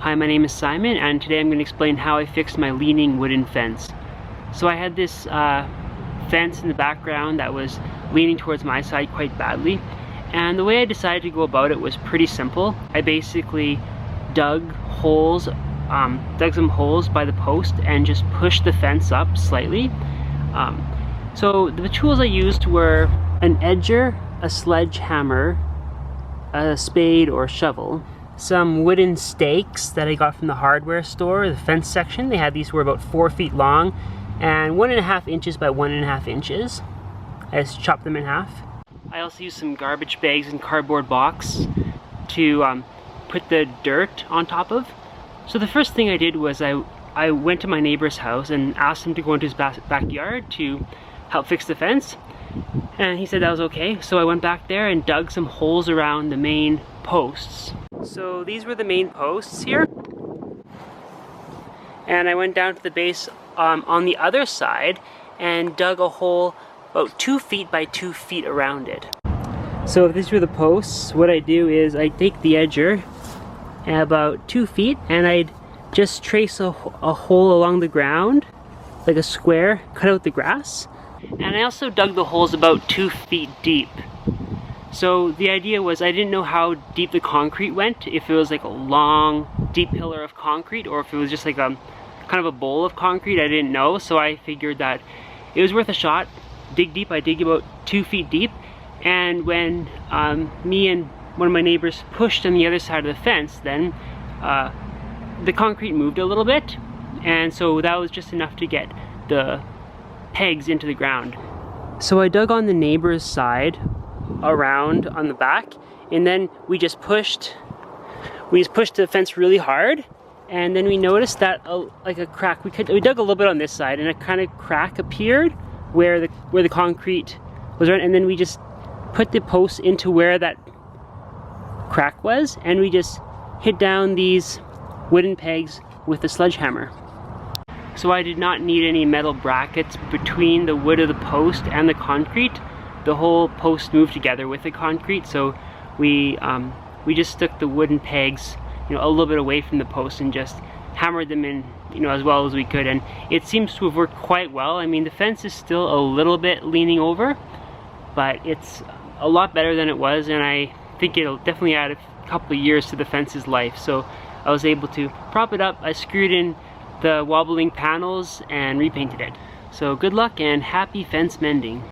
Hi, my name is Simon, and today I'm going to explain how I fixed my leaning wooden fence. So I had this fence in the background that was leaning towards my side quite badly, and the way I decided to go about it was pretty simple. I basically dug some holes by the post and just pushed the fence up slightly. So the tools I used were an edger, a sledgehammer, a spade or shovel, some wooden stakes that I got from the hardware store, the fence section. They had these were about 4 feet long and 1.5 inches by 1.5 inches. I just chopped them in half. I also used some garbage bags and cardboard box to put the dirt on top of. So the first thing I did was I went to my neighbor's house and asked him to go into his backyard to help fix the fence. And he said that was okay. So I went back there and dug some holes around the main posts. So these were the main posts here. And I went down to the base on the other side and dug a hole about 2 feet by 2 feet around it. So if these were the posts, what I do is I take the edger about 2 feet and I'd just trace a hole along the ground, like a square, cut out the grass. And I also dug the holes about 2 feet deep. So the idea was I didn't know how deep the concrete went, if it was like a long, deep pillar of concrete or if it was just like a kind of a bowl of concrete. I didn't know, so I figured that it was worth a shot. Dig deep. I dig about 2 feet deep, and when me and one of my neighbors pushed on the other side of the fence, then the concrete moved a little bit, and so that was just enough to get the pegs into the ground. So I dug on the neighbor's side around on the back, and then we just pushed the fence really hard, and then we noticed that like a crack. We dug a little bit on this side, and a kind of crack appeared where the concrete was right, and then we just put the posts into where that crack was, and we just hit down these wooden pegs with a sledgehammer. So I did not need any metal brackets between the wood of the post and the concrete. The whole post moved together with the concrete, so we just stuck the wooden pegs, a little bit away from the post and just hammered them in, as well as we could, and it seems to have worked quite well. I mean, the fence is still a little bit leaning over, but it's a lot better than it was, and I think it'll definitely add a couple of years to the fence's life. So I was able to prop it up. I screwed in the wobbling panels and repainted it. So good luck and happy fence mending.